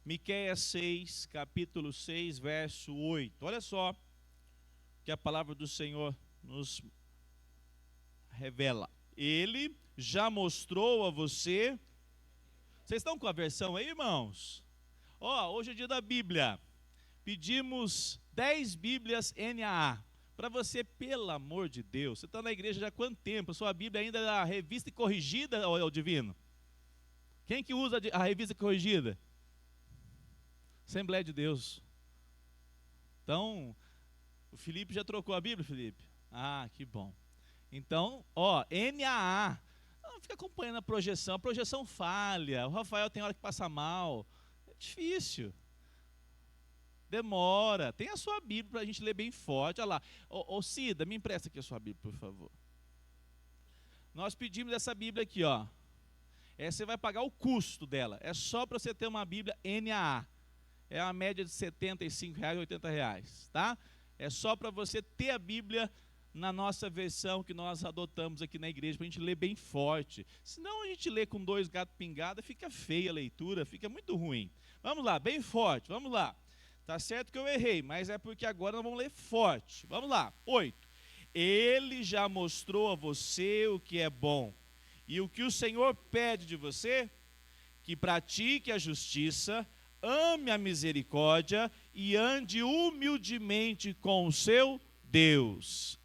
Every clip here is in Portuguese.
Miqueias 6, capítulo 6, verso 8. Olha só que a palavra do Senhor nos revela. Ele já mostrou a você. Vocês estão com a versão aí, irmãos? Hoje é dia da Bíblia. Pedimos 10 Bíblias NAA. Para você, pelo amor de Deus, você está na igreja já há quanto tempo? A sua Bíblia ainda é a revista e corrigida, ou é o divino? Quem que usa a revista corrigida? Assembleia de Deus. Então, o Felipe já trocou a Bíblia, Felipe? Ah, que bom. Então, NAA. Não fica acompanhando a projeção falha. O Rafael tem hora que passa mal. É difícil. Demora. Tem a sua Bíblia para a gente ler bem forte. Olha lá. Cida, me empresta aqui a sua Bíblia, por favor. Nós pedimos essa Bíblia aqui, ó. Você vai pagar o custo dela. É só para você ter uma Bíblia NAA. É uma média de R$ 75, R$ 80, tá? É só para você ter a Bíblia na nossa versão que nós adotamos aqui na igreja, para a gente ler bem forte. Senão a gente lê com 2 gatos pingados, fica feia a leitura, fica muito ruim. Vamos lá, bem forte, vamos lá. Tá certo que eu errei, mas é porque agora nós vamos ler forte. Vamos lá, 8. Ele já mostrou a você o que é bom. E o que o Senhor pede de você? Que pratique a justiça, ame a misericórdia e ande humildemente com o seu Deus.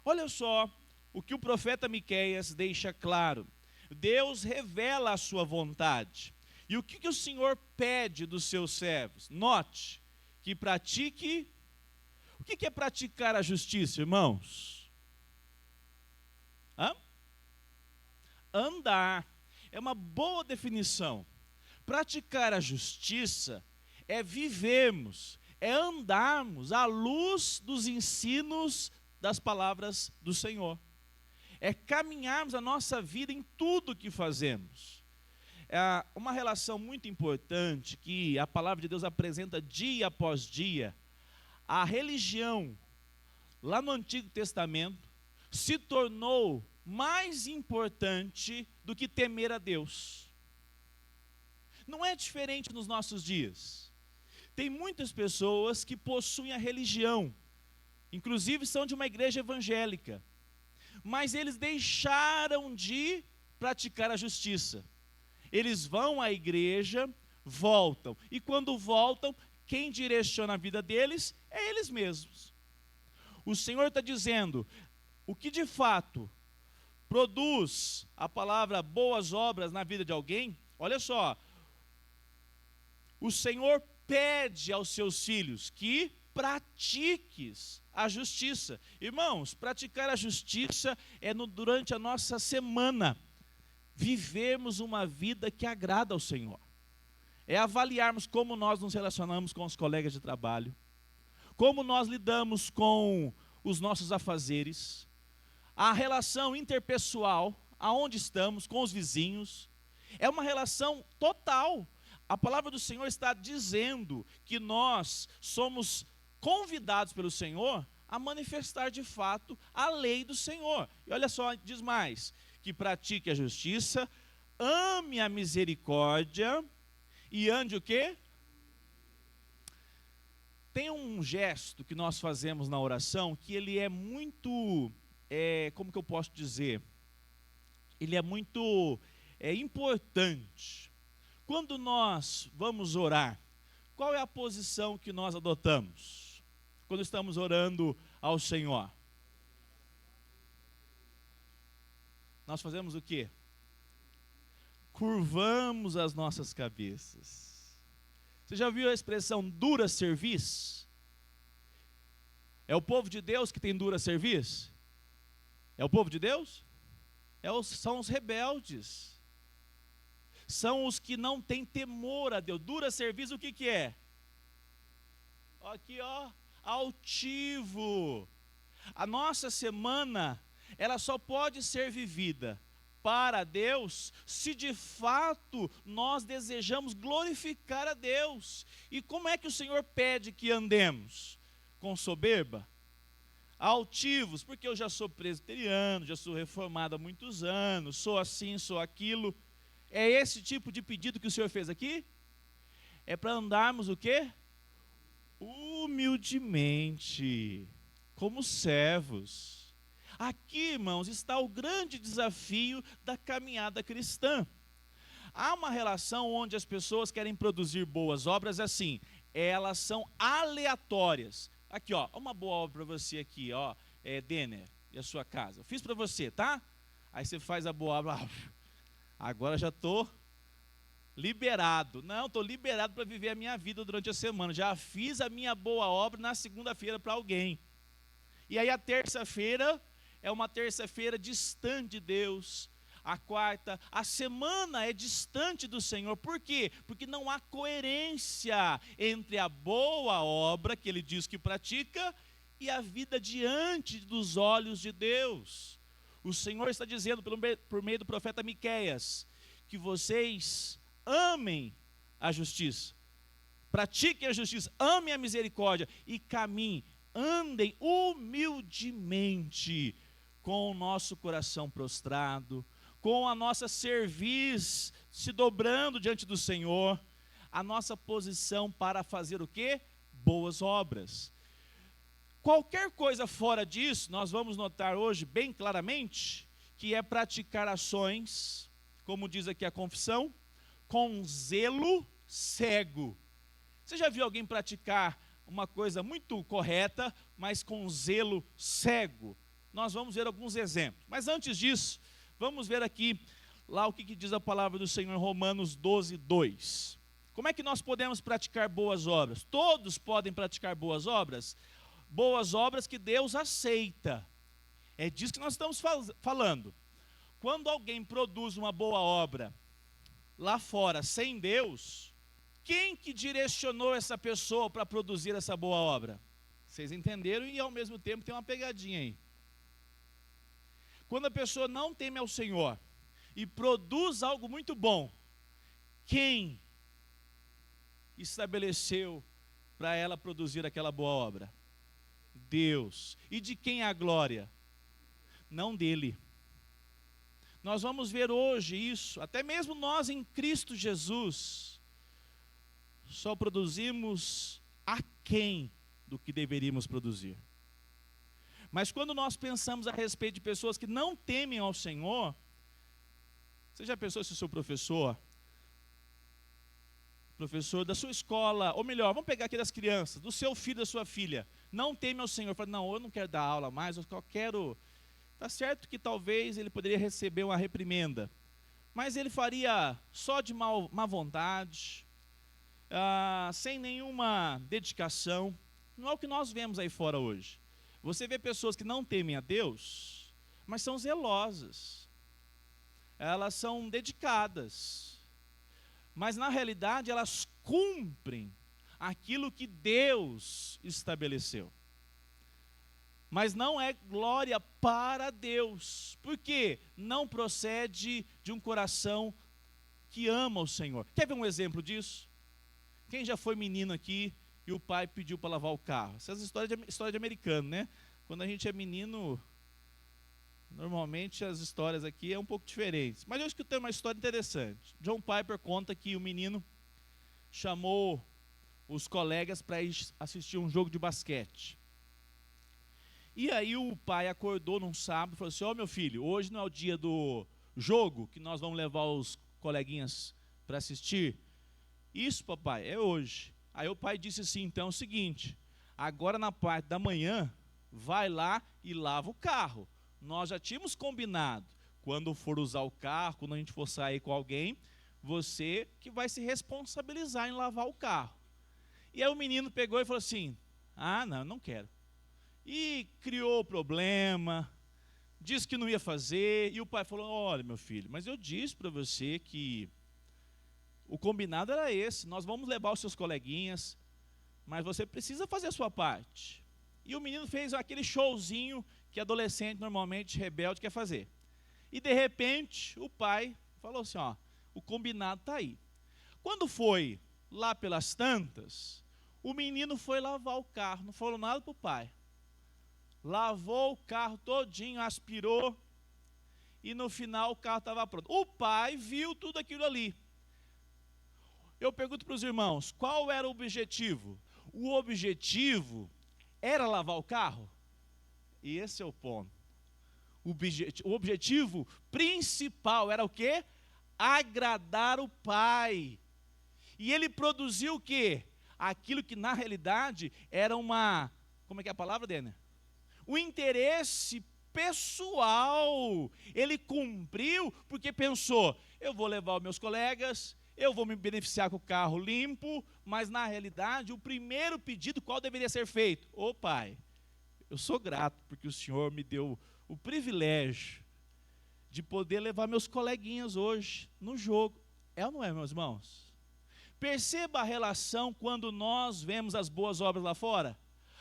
Olha só o que o profeta Miqueias deixa claro. Deus revela a sua vontade. E o que o Senhor pede dos seus servos? Note que pratique. O que é praticar a justiça, irmãos? Andar. É uma boa definição. Praticar a justiça é vivermos, é andarmos à luz dos ensinos das palavras do Senhor. É caminharmos a nossa vida em tudo que fazemos. É uma relação muito importante que a palavra de Deus apresenta dia após dia. A religião, lá no Antigo Testamento, se tornou mais importante do que temer a Deus. Não é diferente nos nossos dias. Tem muitas pessoas que possuem a religião, inclusive são de uma igreja evangélica, mas eles deixaram de praticar a justiça. Eles vão à igreja, voltam, e quando voltam, quem direciona a vida deles é eles mesmos. O Senhor está dizendo, o que de fato produz a palavra boas obras na vida de alguém, olha só, o Senhor pede aos seus filhos que pratiques a justiça. Irmãos, praticar a justiça é durante a nossa semana. Vivermos uma vida que agrada ao Senhor. É avaliarmos como nós nos relacionamos com os colegas de trabalho, como nós lidamos com os nossos afazeres, a relação interpessoal, aonde estamos, com os vizinhos. É uma relação total. A palavra do Senhor está dizendo que nós somos convidados pelo Senhor a manifestar de fato a lei do Senhor. E olha só, diz mais, que pratique a justiça, ame a misericórdia e ande o quê? Tem um gesto que nós fazemos na oração que ele é muito, como que eu posso dizer? Ele é muito importante. Quando nós vamos orar, qual é a posição que nós adotamos? Quando estamos orando ao Senhor. Nós fazemos o quê? Curvamos as nossas cabeças. Você já ouviu a expressão dura cerviz? É o povo de Deus que tem dura cerviz? É o povo de Deus? São os rebeldes. São os que não têm temor a Deus. Dura cerviz, o que é? Aqui, altivo. A nossa semana, ela só pode ser vivida para Deus se de fato nós desejamos glorificar a Deus. E como é que o Senhor pede que andemos? Com soberba? Altivos, porque eu já sou presbiteriano, já sou reformado há muitos anos, sou assim, sou aquilo. É esse tipo de pedido que o Senhor fez aqui? É para andarmos o quê? Humildemente, como servos. Aqui, irmãos, está o grande desafio da caminhada cristã. Há uma relação onde as pessoas querem produzir boas obras assim, elas são aleatórias. Aqui, ó, uma boa obra para você aqui, ó, Denner, e a sua casa. Eu fiz para você, tá? Aí você faz a boa obra, agora já estou liberado. Não, estou liberado para viver a minha vida durante a semana. Já fiz a minha boa obra na segunda-feira para alguém. E aí a terça-feira é uma terça-feira distante de Deus. A quarta, a semana é distante do Senhor. Por quê? Porque não há coerência entre a boa obra que ele diz que pratica e a vida diante dos olhos de Deus. O Senhor está dizendo por meio do profeta Miqueias que vocês amem a justiça, pratiquem a justiça, amem a misericórdia e caminhem, andem humildemente, com o nosso coração prostrado, com a nossa cerviz se dobrando diante do Senhor, a nossa posição para fazer o quê? Boas obras. Qualquer coisa fora disso, nós vamos notar hoje bem claramente, que é praticar ações, como diz aqui a confissão, com zelo cego. Você já viu alguém praticar uma coisa muito correta, mas com zelo cego? Nós vamos ver alguns exemplos. Mas antes disso, vamos ver aqui lá o que diz a palavra do Senhor em Romanos 12, 2. Como é que nós podemos praticar boas obras? Todos podem praticar boas obras? Boas obras que Deus aceita. É disso que nós estamos falando. Quando alguém produz uma boa obra lá fora sem Deus, quem que direcionou essa pessoa para produzir essa boa obra? Vocês entenderam? E ao mesmo tempo tem uma pegadinha aí. Quando a pessoa não teme ao Senhor e produz algo muito bom, quem estabeleceu para ela produzir aquela boa obra? Deus. E de quem é a glória? Não dele. Nós vamos ver hoje isso, até mesmo nós em Cristo Jesus, só produzimos aquém do que deveríamos produzir. Mas quando nós pensamos a respeito de pessoas que não temem ao Senhor, você já pensou se o seu professor da sua escola, ou melhor, vamos pegar aqui das crianças, do seu filho, da sua filha, não teme ao Senhor, fala, não, eu não quero dar aula mais, eu quero... Está certo que talvez ele poderia receber uma reprimenda, mas ele faria só de má vontade, sem nenhuma dedicação. Não é o que nós vemos aí fora hoje. Você vê pessoas que não temem a Deus, mas são zelosas, elas são dedicadas, mas na realidade elas cumprem aquilo que Deus estabeleceu. Mas não é glória para Deus, porque não procede de um coração que ama o Senhor. Quer ver um exemplo disso? Quem já foi menino aqui e o pai pediu para lavar o carro? Essa é história de americano, né? Quando a gente é menino, normalmente as histórias aqui é um pouco diferentes. Mas eu escutei uma história interessante. John Piper conta que o menino chamou os colegas para ir assistir um jogo de basquete. E aí o pai acordou num sábado e falou assim, meu filho, hoje não é o dia do jogo, que nós vamos levar os coleguinhas para assistir? Isso, papai, é hoje. Aí o pai disse assim, então é o seguinte, agora na parte da manhã, vai lá e lava o carro. Nós já tínhamos combinado, quando for usar o carro, quando a gente for sair com alguém, você que vai se responsabilizar em lavar o carro. E aí o menino pegou e falou assim, não quero. E criou problema, disse que não ia fazer, e o pai falou, olha meu filho, mas eu disse para você que o combinado era esse, nós vamos levar os seus coleguinhas, mas você precisa fazer a sua parte. E o menino fez aquele showzinho que adolescente normalmente rebelde quer fazer. E de repente o pai falou assim, o combinado está aí. Quando foi lá pelas tantas, o menino foi lavar o carro, não falou nada para o pai. Lavou o carro todinho, aspirou, e no final o carro estava pronto. O pai viu tudo aquilo ali. eu pergunto para os irmãos, qual era o objetivo? O objetivo era lavar o carro? E esse é o ponto. O objetivo principal era o quê? Agradar o Pai. E ele produziu o quê? Aquilo que na realidade era uma, como é que é a palavra, Dênia? O interesse pessoal. Ele cumpriu porque pensou, eu vou levar os meus colegas, eu vou me beneficiar com o carro limpo, mas na realidade o primeiro pedido qual deveria ser feito? Ô Pai, eu sou grato porque o Senhor me deu o privilégio de poder levar meus coleguinhas hoje no jogo. É ou não é, meus irmãos? Perceba a relação quando nós vemos as boas obras lá fora.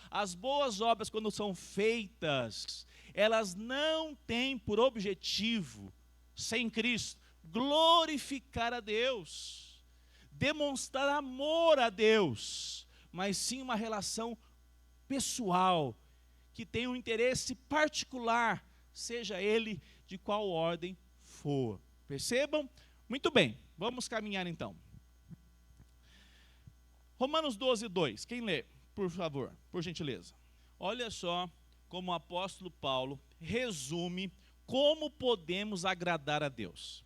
As boas obras, quando são feitas, elas não têm por objetivo, sem Cristo, glorificar a Deus, demonstrar amor a Deus, mas sim uma relação pessoal, que tem um interesse particular, seja ele de qual ordem for. Percebam? Muito bem, vamos caminhar então. Romanos 12, 2. Quem lê, por favor, por gentileza? Olha só como o apóstolo Paulo resume como podemos agradar a Deus.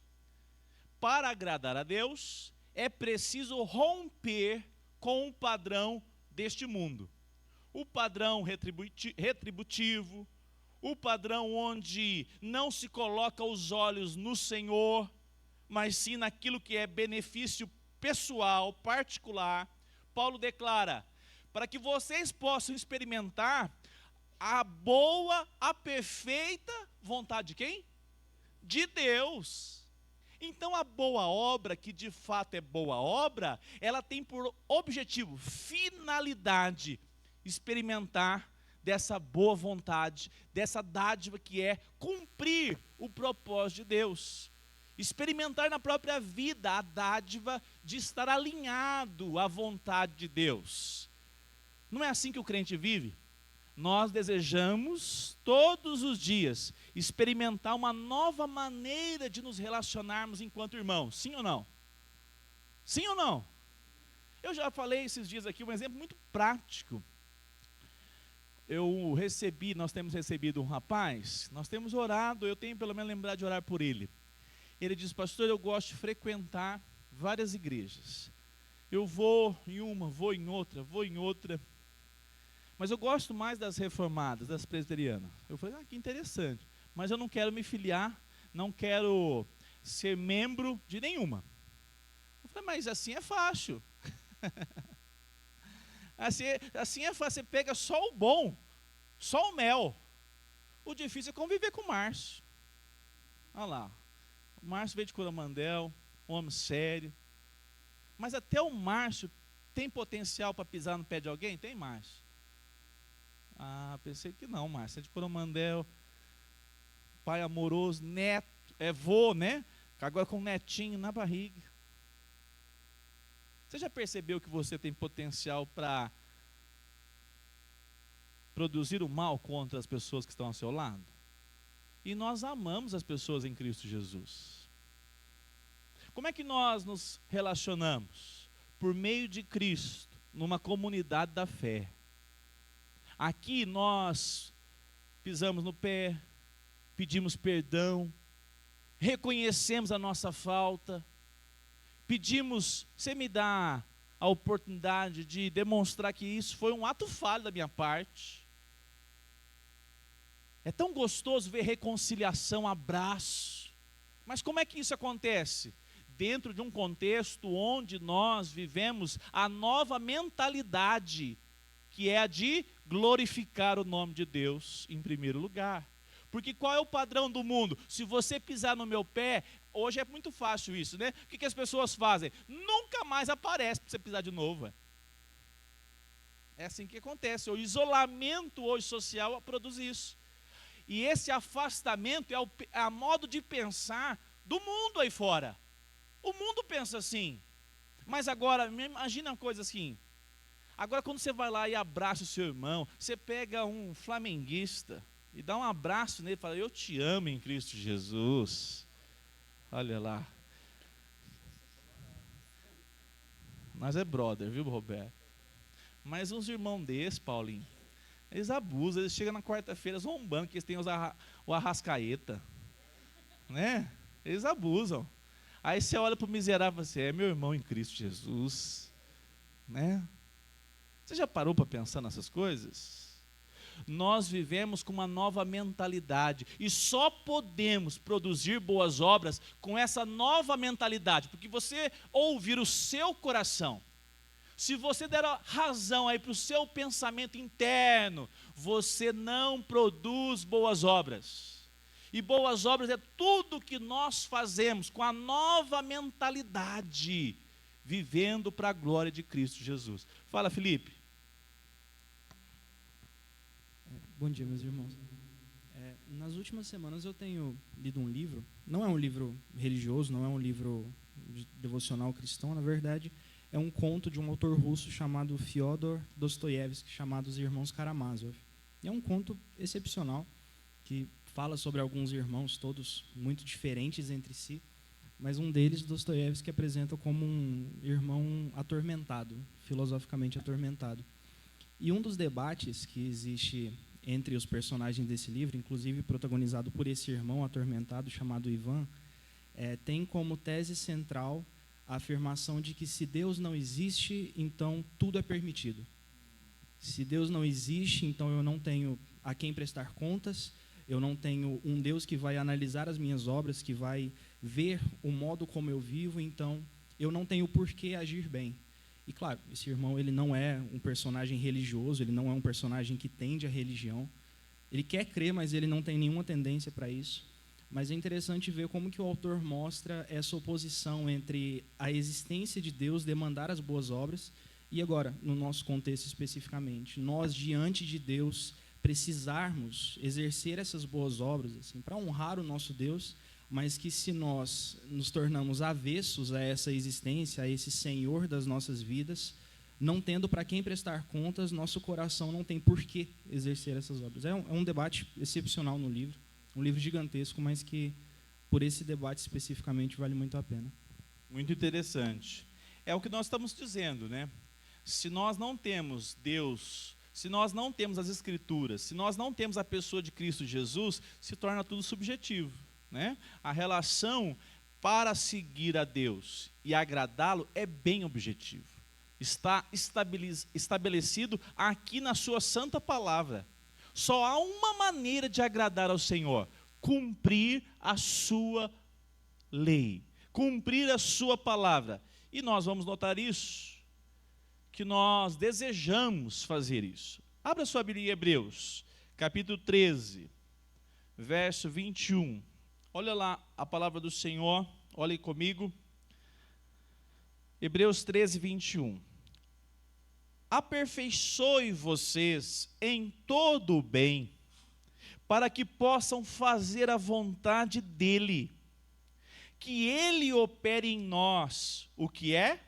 Para agradar a Deus, é preciso romper com o padrão deste mundo. O padrão retributivo, o padrão onde não se coloca os olhos no Senhor, mas sim naquilo que é benefício pessoal, particular. Paulo declara, para que vocês possam experimentar a boa, a perfeita vontade de quem? De Deus. Então a boa obra, que de fato é boa obra, ela tem por objetivo, finalidade, experimentar dessa boa vontade, dessa dádiva que é cumprir o propósito de Deus. Experimentar na própria vida a dádiva de estar alinhado à vontade de Deus. Não é assim que o crente vive? Nós desejamos todos os dias experimentar uma nova maneira de nos relacionarmos enquanto irmãos. Sim ou não? Sim ou não? Eu já falei esses dias aqui um exemplo muito prático. Nós temos recebido um rapaz, nós temos orado, eu tenho pelo menos lembrado de orar por ele. Ele diz, pastor, eu gosto de frequentar várias igrejas. Eu vou em uma, vou em outra. Mas eu gosto mais das reformadas, das presbiterianas. Eu falei, que interessante. Mas eu não quero me filiar, não quero ser membro de nenhuma. Eu falei, mas assim é fácil. assim é fácil, você pega só o bom, só o mel. O difícil é conviver com o Márcio. Olha lá. O Márcio veio de Coromandel, um homem sério. Mas até o Márcio tem potencial para pisar no pé de alguém? Tem, Márcio? Pensei que não, Márcio. É de Coromandel, pai amoroso, neto, vô, né? Agora com um netinho na barriga. Você já percebeu que você tem potencial para produzir o mal contra as pessoas que estão ao seu lado? E nós amamos as pessoas em Cristo Jesus. Como é que nós nos relacionamos? Por meio de Cristo, numa comunidade da fé. Aqui nós pisamos no pé, pedimos perdão, reconhecemos a nossa falta, pedimos, você me dá a oportunidade de demonstrar que isso foi um ato falho da minha parte. É tão gostoso ver reconciliação, abraço. Mas como é que isso acontece? Dentro de um contexto onde nós vivemos a nova mentalidade, que é a de glorificar o nome de Deus em primeiro lugar. Porque qual é o padrão do mundo? Se você pisar no meu pé, hoje é muito fácil isso, né? O que as pessoas fazem? Nunca mais aparece para você pisar de novo. É assim que acontece. O isolamento hoje social produz isso. E esse afastamento é a modo de pensar do mundo aí fora. O mundo pensa assim. Mas agora, imagina uma coisa assim. Agora quando você vai lá e abraça o seu irmão, você pega um flamenguista e dá um abraço nele e fala, eu te amo em Cristo Jesus. Olha lá. Nós é brother, viu, Roberto? Mas uns irmãos desses, Paulinho, eles abusam, eles chegam na quarta-feira zombando, que eles têm o Arrascaeta, né? Eles abusam. Aí você olha para o miserável e fala assim, é meu irmão em Cristo Jesus, né? Você já parou para pensar nessas coisas? Nós vivemos com uma nova mentalidade e só podemos produzir boas obras com essa nova mentalidade, porque você ouvir o seu coração, se você der razão aí para o seu pensamento interno, você não produz boas obras. E boas obras é tudo que nós fazemos com a nova mentalidade, vivendo para a glória de Cristo Jesus. Fala, Felipe. Bom dia, meus irmãos. Nas últimas semanas eu tenho lido um livro, não é um livro religioso, não é um livro devocional cristão, na verdade, é um conto de um autor russo chamado Fyodor Dostoiévski, chamado Os Irmãos Karamazov. E é um conto excepcional, que fala sobre alguns irmãos, todos muito diferentes entre si, mas um deles, Dostoiévski, apresenta como um irmão atormentado, filosoficamente atormentado. E um dos debates que existe entre os personagens desse livro, inclusive protagonizado por esse irmão atormentado chamado Ivan, tem como tese central a afirmação de que se Deus não existe, então tudo é permitido. Se Deus não existe, então eu não tenho a quem prestar contas, eu não tenho um Deus que vai analisar as minhas obras, que vai ver o modo como eu vivo, então eu não tenho por que agir bem. E claro, esse irmão ele não é um personagem religioso, ele não é um personagem que tende à religião. Ele quer crer, mas ele não tem nenhuma tendência para isso. Mas é interessante ver como que o autor mostra essa oposição entre a existência de Deus, demandar as boas obras, e agora, no nosso contexto especificamente, nós, diante de Deus, precisarmos exercer essas boas obras assim, para honrar o nosso Deus, mas que se nós nos tornamos avessos a essa existência, a esse Senhor das nossas vidas, não tendo para quem prestar contas, nosso coração não tem por que exercer essas obras. É um debate excepcional no livro, um livro gigantesco, mas que, por esse debate especificamente, vale muito a pena. Muito interessante. É o que nós estamos dizendo, né? Se nós não temos Deus, se nós não temos as Escrituras, se nós não temos a pessoa de Cristo Jesus, se torna tudo subjetivo. Né? A relação para seguir a Deus e agradá-lo é bem objetivo. Está estabelecido aqui na sua santa palavra. Só há uma maneira de agradar ao Senhor: cumprir a sua lei, cumprir a sua palavra. E nós vamos notar isso, que nós desejamos fazer isso. Abra sua Bíblia em Hebreus, capítulo 13, verso 21. Olha lá a palavra do Senhor, olhem comigo. Hebreus 13, 21. Aperfeiçoe vocês em todo o bem, para que possam fazer a vontade dEle, que Ele opere em nós o que é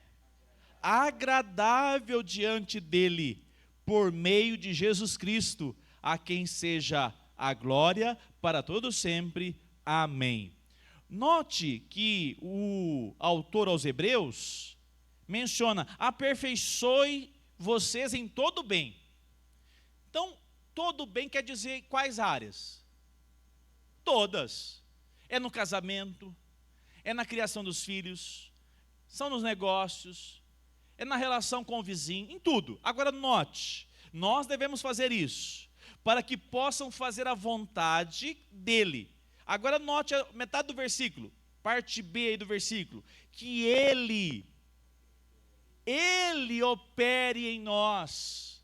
agradável diante dEle, por meio de Jesus Cristo, a quem seja a glória para todo sempre. Amém. Note que o autor aos Hebreus menciona: aperfeiçoe vocês em todo bem. Então, todo bem quer dizer quais áreas? Todas. É no casamento, é na criação dos filhos, são nos negócios, é na relação com o vizinho, em tudo. Agora note, nós devemos fazer isso, para que possam fazer a vontade dEle. Agora note a metade do versículo, parte B aí do versículo, que Ele opere em nós.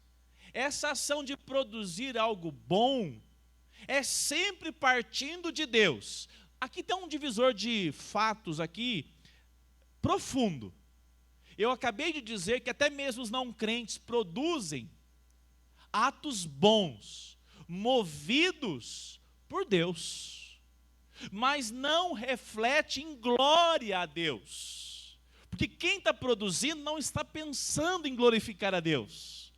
Essa ação de produzir algo bom é sempre partindo de Deus. Aqui tem um divisor de fatos aqui profundo. Eu acabei de dizer que até mesmo os não crentes produzem atos bons, movidos por Deus, mas não reflete em glória a Deus, porque quem está produzindo não está pensando em glorificar a Deus.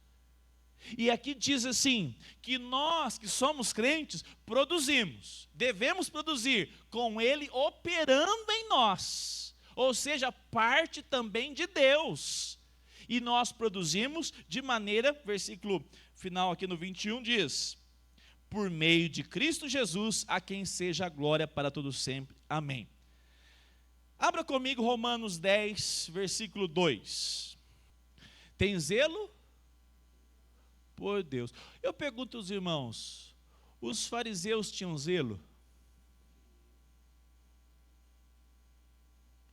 E aqui diz assim, que nós que somos crentes, produzimos, devemos produzir, com Ele operando em nós, ou seja, parte também de Deus. E nós produzimos de maneira, versículo final aqui no 21 diz, por meio de Cristo Jesus, a quem seja a glória para todo sempre. Amém. Abra comigo Romanos 10, versículo 2. Tem zelo? Por Deus. Eu pergunto aos irmãos, os fariseus tinham zelo?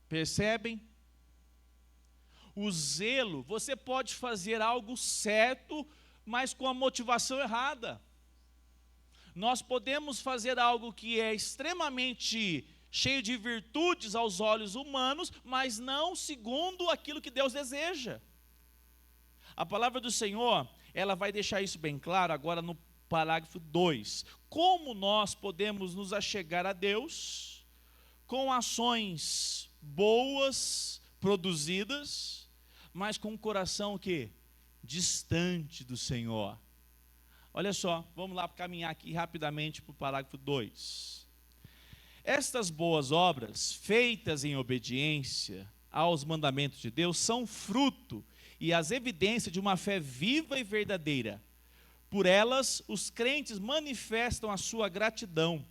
Percebem? O zelo, você pode fazer algo certo, mas com a motivação errada. Nós podemos fazer algo que é extremamente cheio de virtudes aos olhos humanos, mas não segundo aquilo que Deus deseja. A palavra do Senhor, ela vai deixar isso bem claro agora no parágrafo 2. Como nós podemos nos achegar a Deus com ações boas, produzidas, mas com um coração o quê? Distante do Senhor. Olha só, vamos lá caminhar aqui rapidamente para o parágrafo 2. Estas boas obras, feitas em obediência aos mandamentos de Deus, são fruto e as evidências de uma fé viva e verdadeira. Por elas, os crentes manifestam a sua gratidão,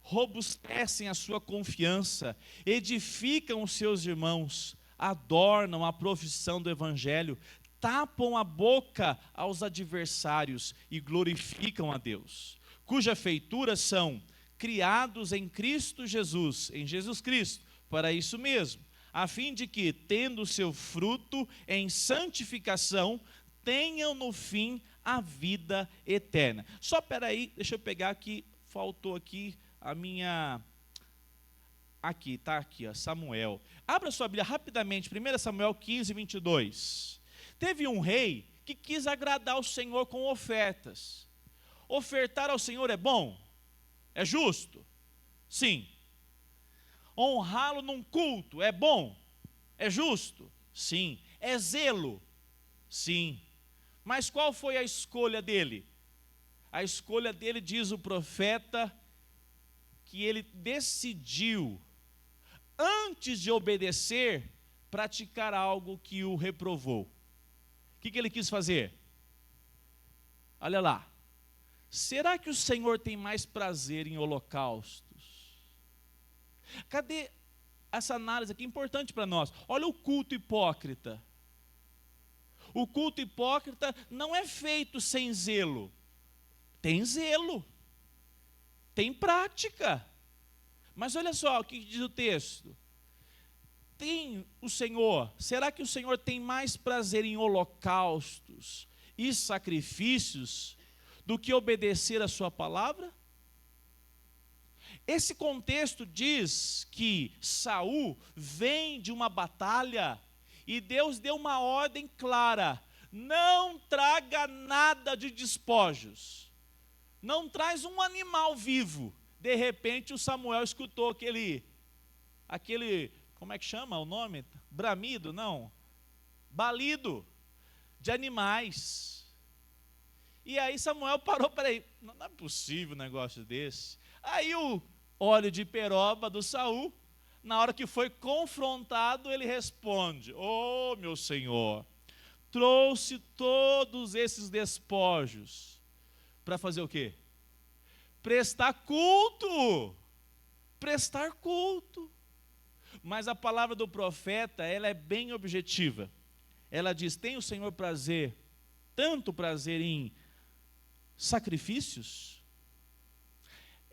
robustecem a sua confiança, edificam os seus irmãos, adornam a profissão do Evangelho, tapam a boca aos adversários e glorificam a Deus, cuja feitura são criados em Cristo Jesus, em Jesus Cristo, para isso mesmo, a fim de que, tendo seu fruto em santificação, tenham no fim a vida eterna. Só espera aí, deixa eu pegar aqui, faltou aqui a minha... Aqui, está aqui, ó, Samuel. Abra sua Bíblia rapidamente, 1 Samuel 15, 22. Teve um rei que quis agradar o Senhor com ofertas. Ofertar ao Senhor é bom? É justo? Sim. Honrá-lo num culto é bom? É justo? Sim. É zelo? Sim. Mas qual foi a escolha dele? A escolha dele, diz o profeta, que ele decidiu, antes de obedecer, praticar algo que o reprovou. O que ele quis fazer? Olha lá. Será que o Senhor tem mais prazer em holocaustos? Cadê essa análise aqui importante para nós? Olha o culto hipócrita. O culto hipócrita não é feito sem zelo. Tem zelo. Tem prática. Mas olha só o que diz o texto. Tem o Senhor, será que o Senhor tem mais prazer em holocaustos e sacrifícios do que obedecer a sua palavra? Esse contexto diz que Saul vem de uma batalha e Deus deu uma ordem clara: não traga nada de despojos, não traz um animal vivo. De repente o Samuel escutou aquele, como é que chama o nome? Bramido, não, balido de animais. E aí Samuel parou, peraí, não é possível um negócio desse. Aí o óleo de peroba do Saul, na hora que foi confrontado, ele responde: "Oh, meu senhor, trouxe todos esses despojos para fazer o quê? Prestar culto. Prestar culto." Mas a palavra do profeta, ela é bem objetiva. Ela diz: tem o Senhor prazer, tanto prazer em sacrifícios?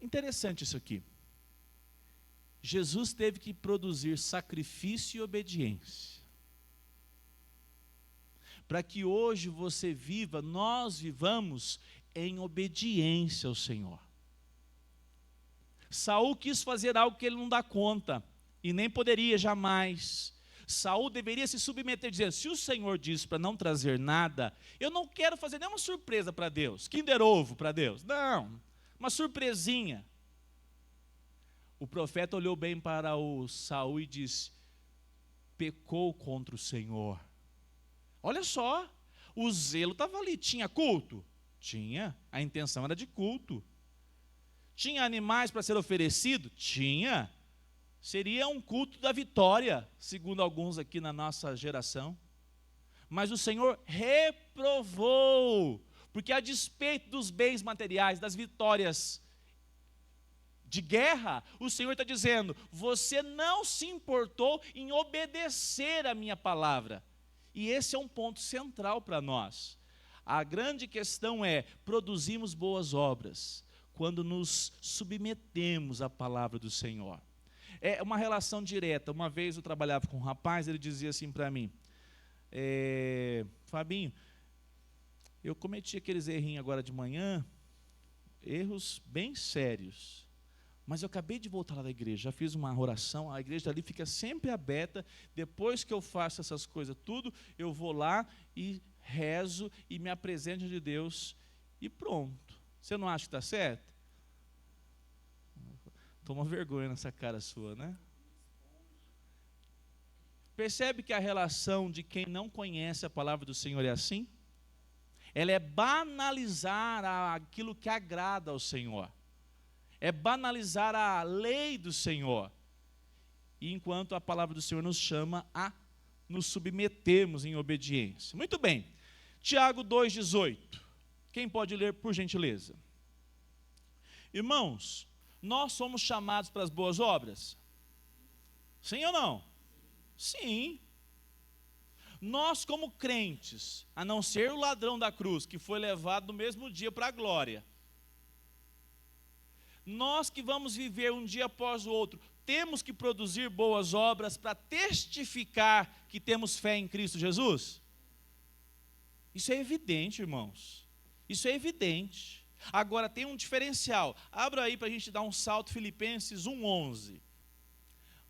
Interessante isso aqui. Jesus teve que produzir sacrifício e obediência, para que hoje você viva, nós vivamos em obediência ao Senhor. Saul quis fazer algo que ele não dá conta, e nem poderia jamais. Saul deveria se submeter, dizendo: se o Senhor diz para não trazer nada, eu não quero fazer nenhuma surpresa para Deus, Kinder Ovo para Deus, não, uma surpresinha. O profeta olhou bem para o Saul e disse: pecou contra o Senhor. Olha só, o zelo estava ali. Tinha culto? Tinha, a intenção era de culto. Tinha animais para ser oferecido? Tinha. Seria um culto da vitória, segundo alguns aqui na nossa geração. mas o Senhor reprovou, porque a despeito dos bens materiais, das vitórias de guerra, o Senhor está dizendo: você não se importou em obedecer a minha palavra. E esse é um ponto central para nós. A grande questão é: produzimos boas obras quando nos submetemos à palavra do Senhor. É uma relação direta. Uma vez eu trabalhava com um rapaz, ele dizia assim para mim: Fabinho, eu cometi aqueles errinhos agora de manhã, erros bem sérios, mas eu acabei de voltar lá da igreja, já fiz uma oração, a igreja ali fica sempre aberta, depois que eu faço essas coisas tudo, eu vou lá e rezo e me apresento diante de Deus e pronto. Você não acha que está certo? Toma vergonha nessa cara sua, né? Percebe que a relação de quem não conhece a palavra do Senhor é assim? Ela é banalizar aquilo que agrada ao Senhor. É banalizar a lei do Senhor. E enquanto a palavra do Senhor nos chama a nos submetermos em obediência. Muito bem. Tiago 2,18. Quem pode ler, por gentileza? Irmãos, nós somos chamados para as boas obras? Sim ou não? Sim. Nós, como crentes, a não ser o ladrão da cruz, que foi levado no mesmo dia para a glória, nós que vamos viver um dia após o outro, temos que produzir boas obras para testificar que temos fé em Cristo Jesus? Isso é evidente, irmãos. Isso é evidente. Agora tem um diferencial. Abra aí para a gente dar um salto, Filipenses 1,11.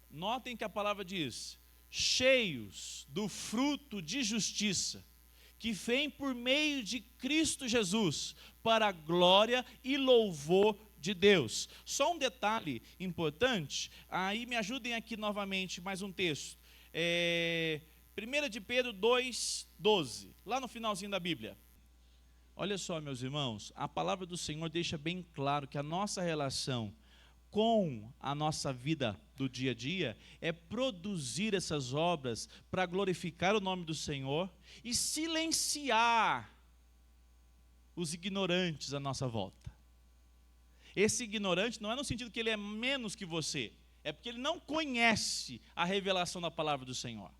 Notem que a palavra diz: cheios do fruto de justiça, que vem por meio de Cristo Jesus, para a glória e louvor de Deus. Só um detalhe importante, aí me ajudem aqui novamente, mais um texto. 1 de Pedro 2,12, lá no finalzinho da Bíblia. Olha só, meus irmãos, a palavra do Senhor deixa bem claro que a nossa relação com a nossa vida do dia a dia é produzir essas obras para glorificar o nome do Senhor e silenciar os ignorantes à nossa volta. Esse ignorante não é no sentido que ele é menos que você, é porque ele não conhece a revelação da palavra do Senhor.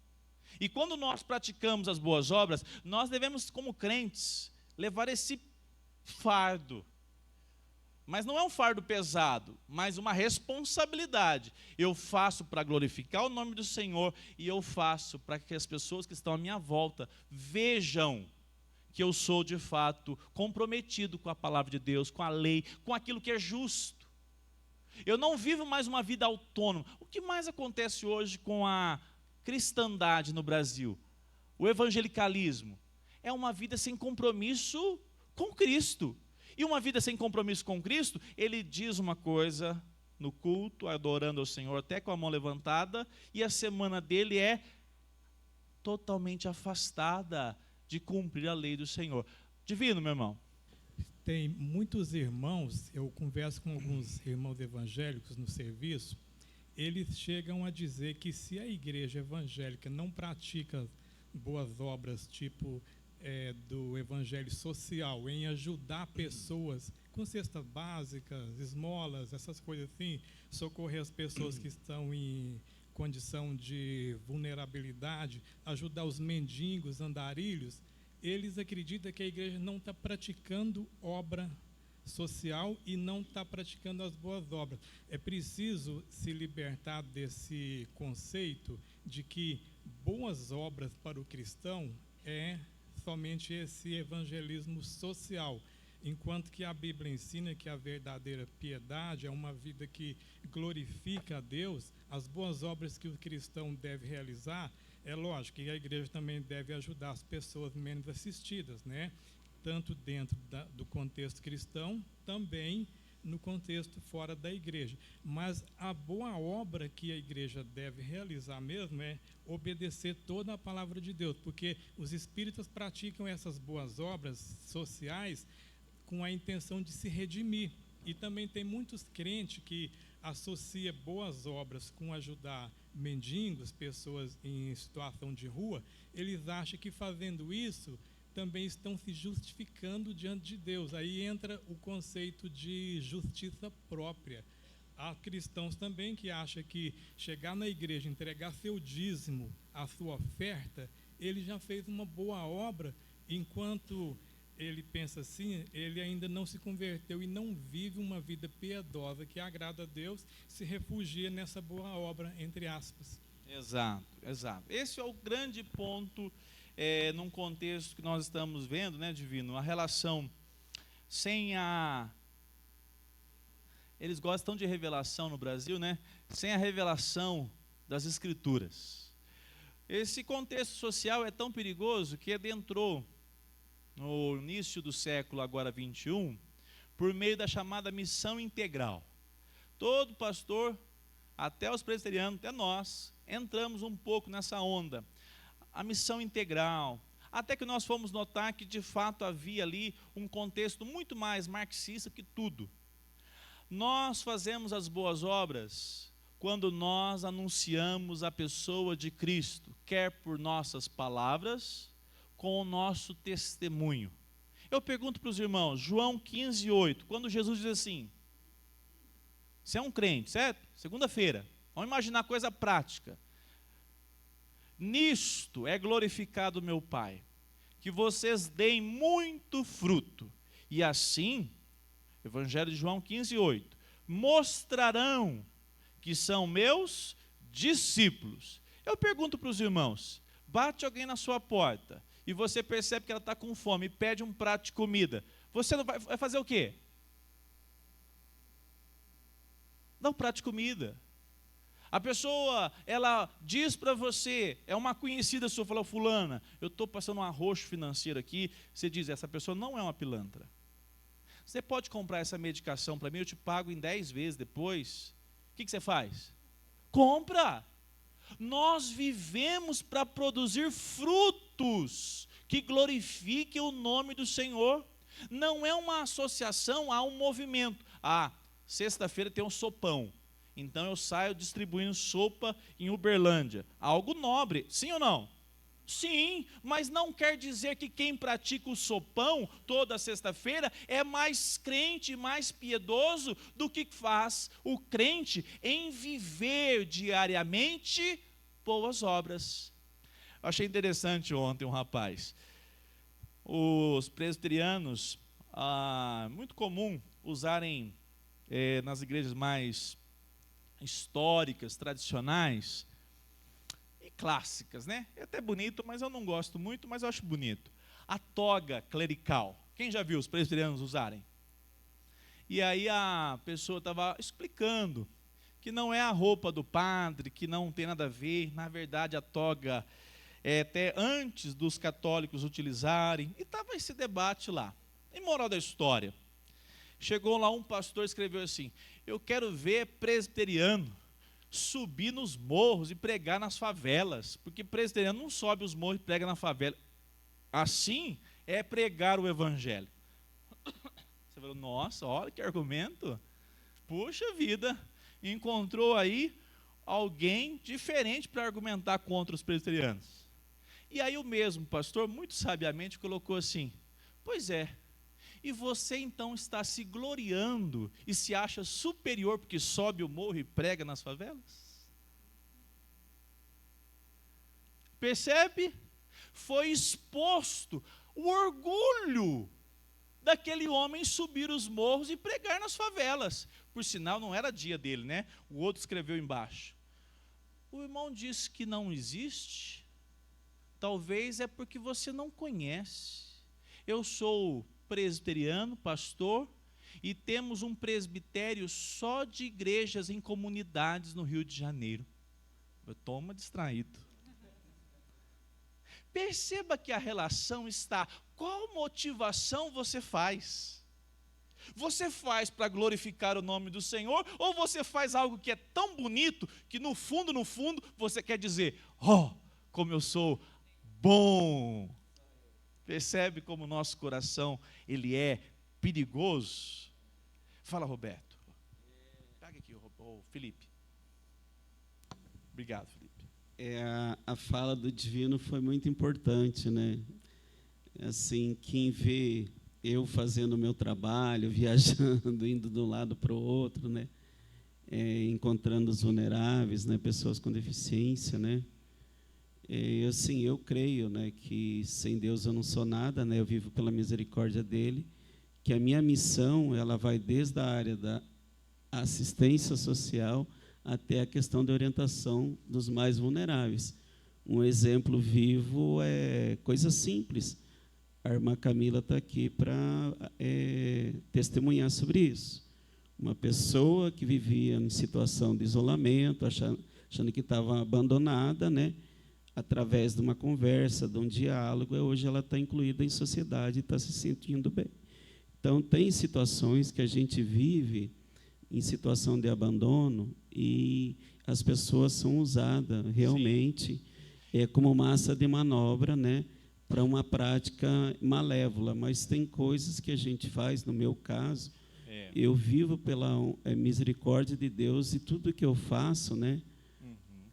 E quando nós praticamos as boas obras, nós devemos, como crentes, levar esse fardo. Mas não é um fardo pesado, mas uma responsabilidade. Eu faço para glorificar o nome do Senhor e eu faço para que as pessoas que estão à minha volta vejam que eu sou de fato comprometido com a palavra de Deus, com a lei, com aquilo que é justo. Eu não vivo mais uma vida autônoma. O que mais acontece hoje com a cristandade no Brasil? O evangelicalismo é uma vida sem compromisso com Cristo. E uma vida sem compromisso com Cristo, ele diz uma coisa no culto, adorando ao Senhor, até com a mão levantada, e a semana dele é totalmente afastada de cumprir a lei do Senhor. Divino, meu irmão. Tem muitos irmãos, eu converso com alguns irmãos evangélicos no serviço, eles chegam a dizer que se a igreja evangélica não pratica boas obras, tipo do evangelho social, em ajudar pessoas com cestas básicas, esmolas, essas coisas assim, socorrer as pessoas que estão em condição de vulnerabilidade, ajudar os mendigos, andarilhos, eles acreditam que a igreja não está praticando obra social e não está praticando as boas obras. É preciso se libertar desse conceito de que boas obras para o cristão é somente esse evangelismo social, enquanto que a Bíblia ensina que a verdadeira piedade é uma vida que glorifica a Deus. As boas obras que o cristão deve realizar, é lógico que a igreja também deve ajudar as pessoas menos assistidas, né? Tanto dentro do contexto cristão, também no contexto fora da igreja. Mas a boa obra que a igreja deve realizar mesmo é obedecer toda a palavra de Deus, porque os espíritas praticam essas boas obras sociais com a intenção de se redimir. E também tem muitos crentes que associa boas obras com ajudar mendigos, pessoas em situação de rua, eles acham que fazendo isso também estão se justificando diante de Deus. Aí entra o conceito de justiça própria. Há cristãos também que acham que chegar na igreja, entregar seu dízimo, a sua oferta, ele já fez uma boa obra. Enquanto ele pensa assim, ele ainda não se converteu e não vive uma vida piedosa que agrada a Deus, se refugia nessa boa obra, entre aspas. Exato, exato. Esse é o grande ponto, num contexto que nós estamos vendo, né, Divino? A relação sem a... Eles gostam de revelação no Brasil, né? Sem a revelação das Escrituras. Esse contexto social é tão perigoso que adentrou no início do século agora 21, por meio da chamada missão integral. Todo pastor, até os presbiterianos, até nós, entramos um pouco nessa onda. A missão integral, até que nós fomos notar que de fato havia ali um contexto muito mais marxista que tudo. Nós fazemos as boas obras quando nós anunciamos a pessoa de Cristo, quer por nossas palavras, com o nosso testemunho. Eu pergunto para os irmãos, João 15:8, quando Jesus diz assim, você é um crente, certo? Segunda-feira, vamos imaginar coisa prática. Nisto é glorificado meu Pai, que vocês deem muito fruto, e assim, Evangelho de João 15:8, mostrarão que são meus discípulos. Eu pergunto para os irmãos, bate alguém na sua porta, e você percebe que ela está com fome, e pede um prato de comida, você não vai fazer o quê? Dá um prato de comida. A pessoa, ela diz para você, é uma conhecida sua, falou, fulana, eu estou passando um arroxo financeiro aqui, você diz, essa pessoa não é uma pilantra. Você pode comprar essa medicação para mim, eu te pago em 10 vezes depois. O que você faz? Compra! Nós vivemos para produzir frutos que glorifiquem o nome do Senhor. Não é uma associação a um movimento. Sexta-feira tem um sopão, então eu saio distribuindo sopa em Uberlândia. Algo nobre, sim ou não? Sim, mas não quer dizer que quem pratica o sopão toda sexta-feira é mais crente, mais piedoso do que faz o crente em viver diariamente boas obras. Eu achei interessante ontem um rapaz. Os presbiterianos, muito comum usarem nas igrejas mais históricas, tradicionais, clássicas, né? É até bonito, mas eu não gosto muito, mas eu acho bonito. A toga clerical. Quem já viu os presbiterianos usarem? E aí a pessoa estava explicando que não é a roupa do padre, que não tem nada a ver. Na verdade, a toga é até antes dos católicos utilizarem. E estava esse debate lá. E moral da história. Chegou lá um pastor e escreveu assim, eu quero ver presbiteriano subir nos morros e pregar nas favelas, porque presbiteriano não sobe os morros e prega na favela. Assim é pregar o evangelho. Você falou, nossa, olha que argumento. Puxa vida, encontrou aí alguém diferente para argumentar contra os presbiterianos. E aí o mesmo pastor, muito sabiamente, colocou assim, pois é, e você então está se gloriando e se acha superior porque sobe o morro e prega nas favelas? Percebe? Foi exposto o orgulho daquele homem subir os morros e pregar nas favelas. Por sinal, não era dia dele, né? O outro escreveu embaixo. O irmão disse que não existe. Talvez é porque você não conhece. Eu sou presbiteriano, pastor, e temos um presbitério só de igrejas em comunidades no Rio de Janeiro. Toma distraído. Perceba que a relação está, qual motivação você faz? Você faz para glorificar o nome do Senhor, ou você faz algo que é tão bonito, que no fundo, você quer dizer, como eu sou bom. Percebe como o nosso coração, ele é perigoso? Fala, Roberto. Pague aqui, o Felipe. Obrigado, Felipe. A fala do Divino foi muito importante, né? Assim, quem vê eu fazendo o meu trabalho, viajando, indo de um lado para o outro, né? Encontrando os vulneráveis, né? Pessoas com deficiência, né? Assim, eu creio, né, que sem Deus eu não sou nada, né? Eu vivo pela misericórdia dele, que a minha missão ela vai desde a área da assistência social até a questão da orientação dos mais vulneráveis. Um exemplo vivo é coisa simples. A irmã Camila está aqui para testemunhar sobre isso. Uma pessoa que vivia em situação de isolamento, achando que estava abandonada, né? Através de uma conversa, de um diálogo, hoje ela está incluída em sociedade e está se sentindo bem. Então, tem situações que a gente vive em situação de abandono e as pessoas são usadas realmente como massa de manobra, né, para uma prática malévola. Mas tem coisas que a gente faz, no meu caso, eu vivo pela misericórdia de Deus e tudo que eu faço, né,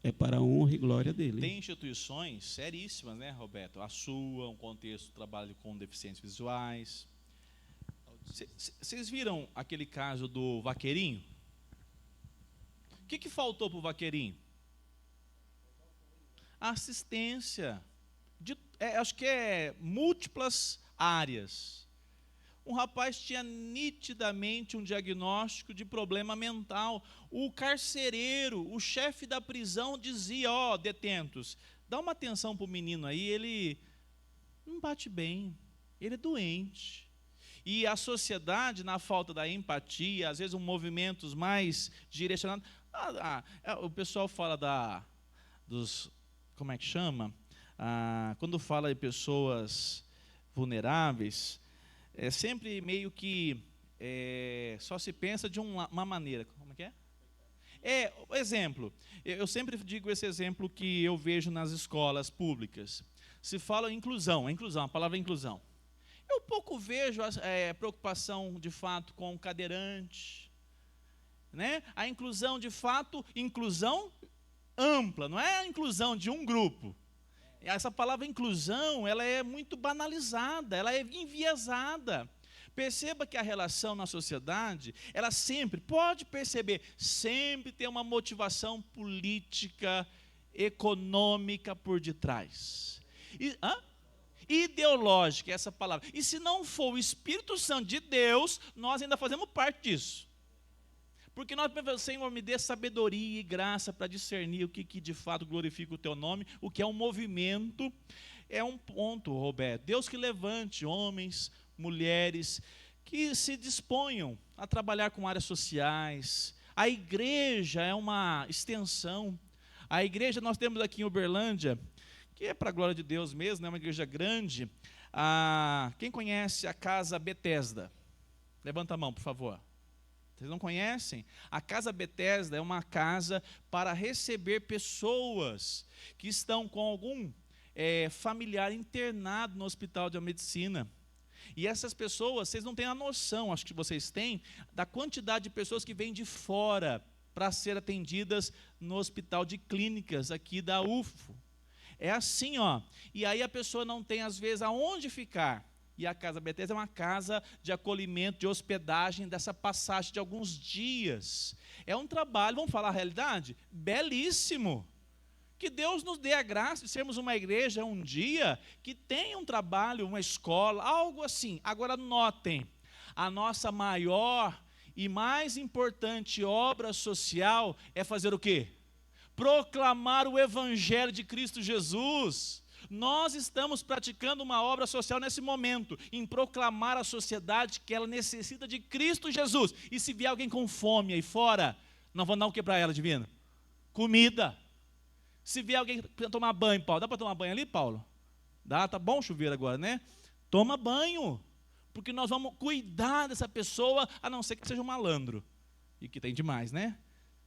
é para a honra e glória dele. Tem instituições seríssimas, né, Roberto? A sua, um contexto de trabalho com deficientes visuais. Vocês viram aquele caso do vaqueirinho? O que faltou para o vaqueirinho? Assistência. Acho que múltiplas áreas. Um rapaz tinha nitidamente um diagnóstico de problema mental. O carcereiro, o chefe da prisão dizia, detentos, dá uma atenção para o menino aí, ele não bate bem, ele é doente. E a sociedade, na falta da empatia, às vezes movimentos mais direcionados, o pessoal fala dos, como é que chama? Quando fala de pessoas vulneráveis, sempre meio que só se pensa de uma maneira. Como é que é? Exemplo, eu sempre digo esse exemplo que eu vejo nas escolas públicas. Se fala inclusão, a palavra inclusão. Eu pouco vejo preocupação, de fato, com o cadeirante. Né? A inclusão, de fato, inclusão ampla, não é a inclusão de um grupo. Essa palavra inclusão, ela é muito banalizada, ela é enviesada. Perceba que a relação na sociedade, ela sempre, pode perceber, sempre tem uma motivação política, econômica por detrás. Ideológica, essa palavra. E se não for o Espírito Santo de Deus, nós ainda fazemos parte disso. Porque nós pensamos, Senhor, me dê sabedoria e graça para discernir o que de fato glorifica o teu nome, o que é um movimento. É um ponto, Roberto. Deus que levante homens, mulheres, que se disponham a trabalhar com áreas sociais. A igreja é uma extensão. A igreja, nós temos aqui em Uberlândia, que é para a glória de Deus mesmo, é uma igreja grande. Quem conhece a Casa Betesda? Levanta a mão, por favor. Vocês não conhecem? A Casa Betesda é uma casa para receber pessoas que estão com algum familiar internado no hospital de medicina. E essas pessoas, vocês não têm a noção, acho que vocês têm, da quantidade de pessoas que vêm de fora para ser atendidas no hospital de clínicas aqui da UFO. É assim, e aí a pessoa não tem, às vezes, aonde ficar. E a Casa Betesda é uma casa de acolhimento, de hospedagem, dessa passagem de alguns dias. É um trabalho, vamos falar a realidade? Belíssimo. Que Deus nos dê a graça de sermos uma igreja um dia que tenha um trabalho, uma escola, algo assim. Agora notem, a nossa maior e mais importante obra social é fazer o quê? Proclamar o Evangelho de Cristo Jesus. Nós estamos praticando uma obra social nesse momento, em proclamar à sociedade que ela necessita de Cristo Jesus. E se vier alguém com fome aí fora, nós vamos dar o que para ela, divino? Comida. Se vier alguém para tomar banho, Paulo, dá para tomar banho ali, Paulo? Dá, tá bom o chuveiro agora, né? Toma banho, porque nós vamos cuidar dessa pessoa, a não ser que seja um malandro. E que tem demais, né?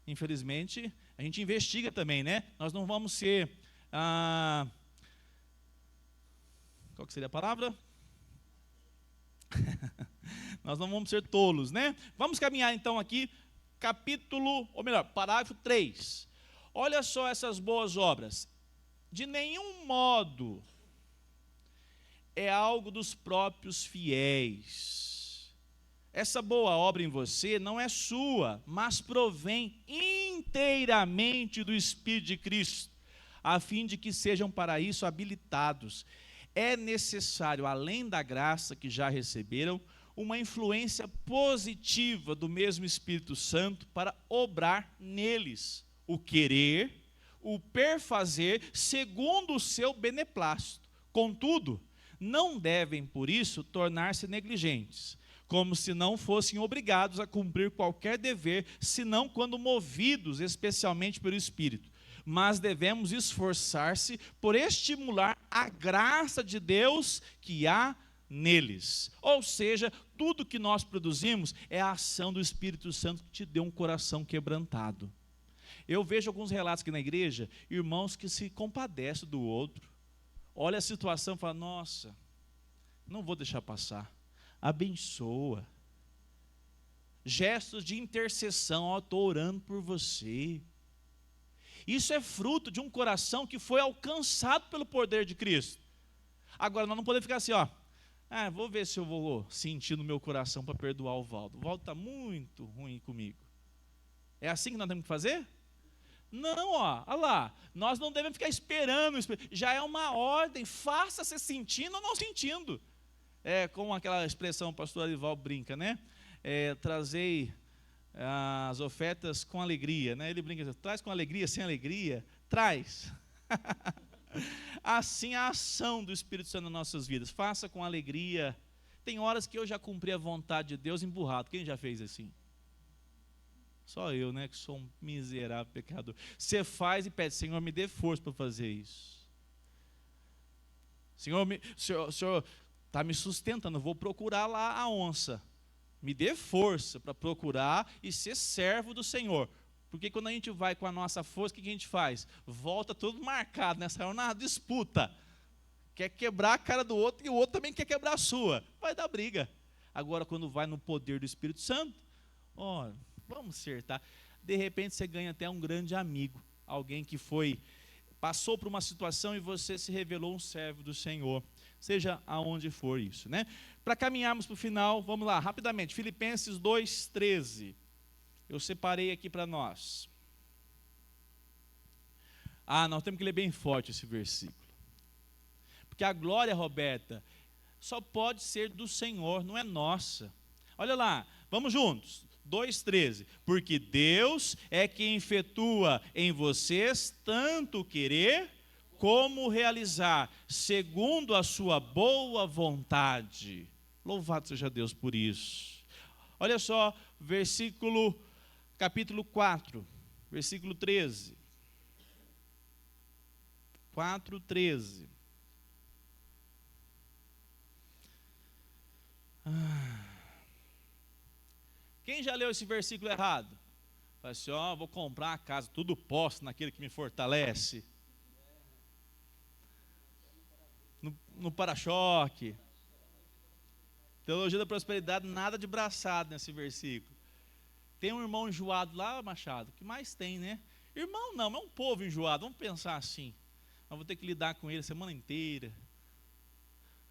Infelizmente, a gente investiga também, né? Nós não vamos ser... Qual que seria a palavra? Nós não vamos ser tolos, né? Vamos caminhar então aqui, capítulo, ou melhor, parágrafo 3. Olha só essas boas obras. De nenhum modo é algo dos próprios fiéis. Essa boa obra em você não é sua, mas provém inteiramente do Espírito de Cristo, a fim de que sejam para isso habilitados. É necessário, além da graça que já receberam, uma influência positiva do mesmo Espírito Santo para obrar neles o querer, o perfazer segundo o seu beneplácito. Contudo, não devem, por isso, tornar-se negligentes, como se não fossem obrigados a cumprir qualquer dever, senão quando movidos especialmente pelo Espírito. Mas devemos esforçar-se por estimular a graça de Deus que há neles. Ou seja, tudo que nós produzimos é a ação do Espírito Santo que te deu um coração quebrantado. Eu vejo alguns relatos aqui na igreja, irmãos que se compadecem do outro, olha a situação e fala, nossa, não vou deixar passar, abençoa. Gestos de intercessão, ó, estou orando por você. Isso é fruto de um coração que foi alcançado pelo poder de Cristo. Agora, nós não podemos ficar assim, ó, vou ver se eu vou sentir no meu coração para perdoar o Valdo. O Valdo está muito ruim comigo. É assim que nós temos que fazer? Não, olha lá, nós não devemos ficar esperando, já é uma ordem, faça-se sentindo ou não sentindo. É como aquela expressão, o pastor Arival brinca, né? Trazei as ofertas com alegria, né? Ele brinca, traz com alegria, sem alegria, traz. Assim a ação do Espírito Santo nas nossas vidas, faça com alegria. Tem horas que eu já cumpri a vontade de Deus emburrado, quem já fez assim? Só eu, né, que sou um miserável pecador. Você faz e pede, Senhor, me dê força para fazer isso. Senhor, Senhor está me sustentando, eu vou procurar lá a onça. Me dê força para procurar e ser servo do Senhor. Porque quando a gente vai com a nossa força, o que a gente faz? Volta tudo marcado, né? Saiu na disputa. Quer quebrar a cara do outro e o outro também quer quebrar a sua. Vai dar briga. Agora, quando vai no poder do Espírito Santo, vamos acertar. De repente você ganha até um grande amigo. Alguém que passou por uma situação e você se revelou um servo do Senhor. Seja aonde for isso, né? Para caminharmos para o final, vamos lá, rapidamente. Filipenses 2:13. Eu separei aqui para nós. Nós temos que ler bem forte esse versículo. Porque a glória, Roberta, só pode ser do Senhor, não é nossa. Olha lá, vamos juntos. 2:13. Porque Deus é quem efetua em vocês tanto o querer como realizar, segundo a sua boa vontade. Louvado seja Deus por isso. Olha só, capítulo 4, versículo 13. 4:13. Quem já leu esse versículo errado? Fala assim, vou comprar uma casa, tudo posso naquele que me fortalece. No para-choque. Teologia da prosperidade, nada de braçado nesse versículo. Tem um irmão enjoado lá, Machado, que mais tem, né? Irmão não, é um povo enjoado, vamos pensar assim. Eu vou ter que lidar com ele a semana inteira.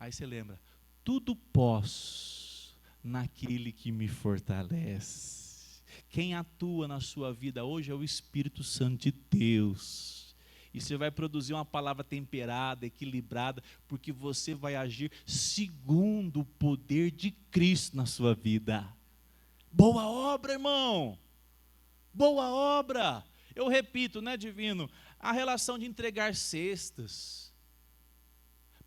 Aí você lembra, tudo posso naquele que me fortalece. Quem atua na sua vida hoje é o Espírito Santo de Deus. E você vai produzir uma palavra temperada, equilibrada, porque você vai agir segundo o poder de Cristo na sua vida. Boa obra, irmão. Boa obra. Eu repito, né, divino? A relação de entregar cestas.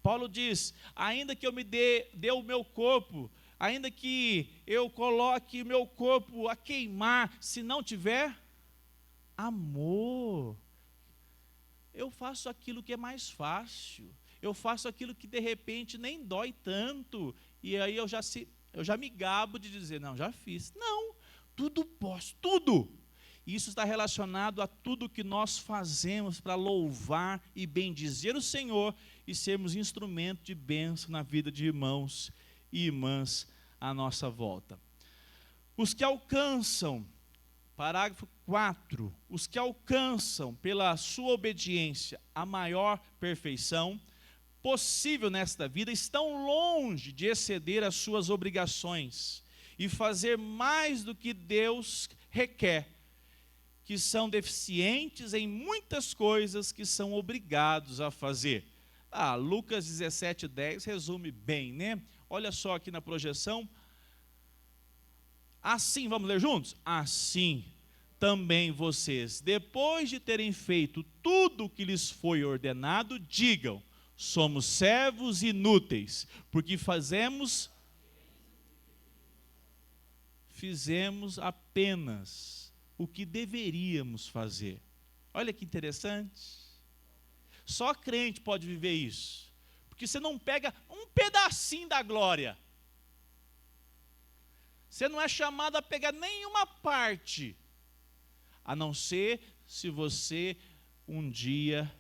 Paulo diz, ainda que eu me dê o meu corpo, ainda que eu coloque o meu corpo a queimar, se não tiver amor, eu faço aquilo que é mais fácil, eu faço aquilo que de repente nem dói tanto, e aí eu já me gabo de dizer, não, já fiz. Não, tudo posso, tudo. Isso está relacionado a tudo que nós fazemos para louvar e bendizer o Senhor e sermos instrumento de bênção na vida de irmãos e irmãs à nossa volta. Os que alcançam Parágrafo 4. Os que alcançam pela sua obediência a maior perfeição possível nesta vida estão longe de exceder as suas obrigações e fazer mais do que Deus requer, que são deficientes em muitas coisas que são obrigados a fazer. Lucas 17:10 resume bem, né? Olha só aqui na projeção. Assim, vamos ler juntos? Assim, também vocês, depois de terem feito tudo o que lhes foi ordenado, digam: somos servos inúteis, porque fizemos apenas o que deveríamos fazer. Olha que interessante. Só crente pode viver isso, porque você não pega um pedacinho da glória. Você não é chamado a pegar nenhuma parte, a não ser se você um dia,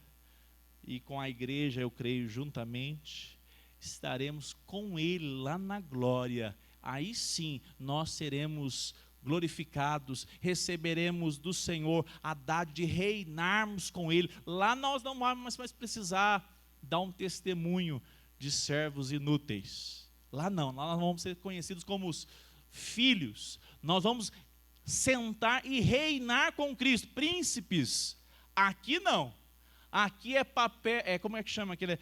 e com a igreja eu creio juntamente, estaremos com Ele lá na glória. Aí sim nós seremos glorificados, receberemos do Senhor a dádiva de reinarmos com Ele. Lá nós não vamos mais precisar dar um testemunho de servos inúteis. Lá não, lá nós vamos ser conhecidos como os filhos. Nós vamos sentar e reinar com Cristo, príncipes. Aqui não. Aqui é papel, como é que chama aquele?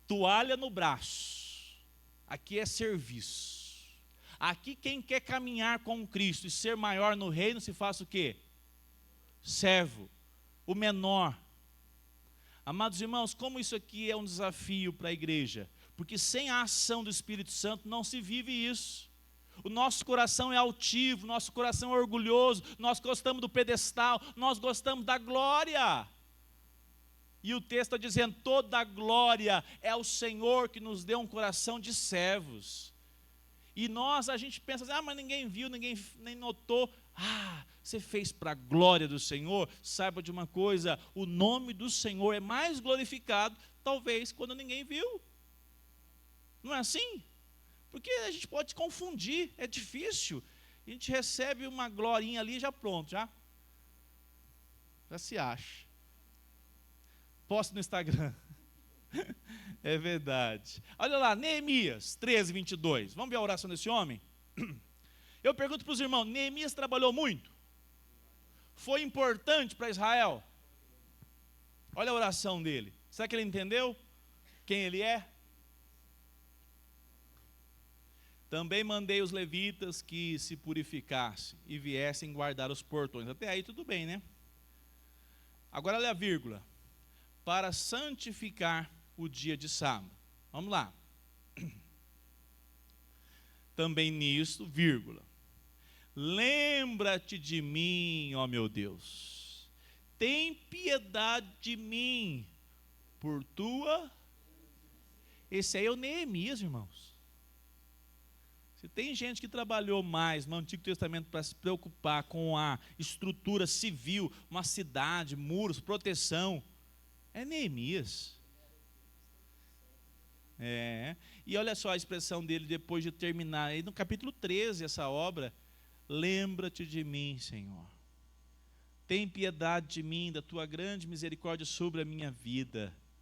Toalha no braço. Aqui é serviço. Aqui quem quer caminhar com Cristo e ser maior no reino, se faz o quê? Servo, o menor. Amados irmãos, como isso aqui é um desafio para a igreja? Porque sem a ação do Espírito Santo não se vive isso. O nosso coração é altivo, nosso coração é orgulhoso, nós gostamos do pedestal, nós gostamos da glória. E o texto está dizendo: toda a glória é o Senhor que nos deu um coração de servos. E a gente pensa assim: mas ninguém viu, ninguém nem notou. Você fez para a glória do Senhor. Saiba de uma coisa: o nome do Senhor é mais glorificado, talvez, quando ninguém viu. Não é assim? Porque a gente pode confundir, é difícil. A gente recebe uma glorinha ali e já pronto, já se acha. Posto no Instagram. É verdade. Olha lá, Neemias 13:22. Vamos ver a oração desse homem? Eu pergunto para os irmãos: Neemias trabalhou muito? Foi importante para Israel? Olha a oração dele. Será que ele entendeu quem ele é? Também mandei os levitas que se purificassem e viessem guardar os portões. Até aí tudo bem, né? Agora olha a vírgula. Para santificar o dia de sábado. Vamos lá. Também nisto, vírgula. Lembra-te de mim, ó meu Deus. Tem piedade de mim por tua. Esse aí é o Neemias, irmãos. Se tem gente que trabalhou mais no Antigo Testamento para se preocupar com a estrutura civil, uma cidade, muros, proteção, é Neemias. E olha só a expressão dele depois de terminar, aí no capítulo 13, essa obra: lembra-te de mim, Senhor. Tem piedade de mim, da tua grande misericórdia sobre a minha vida.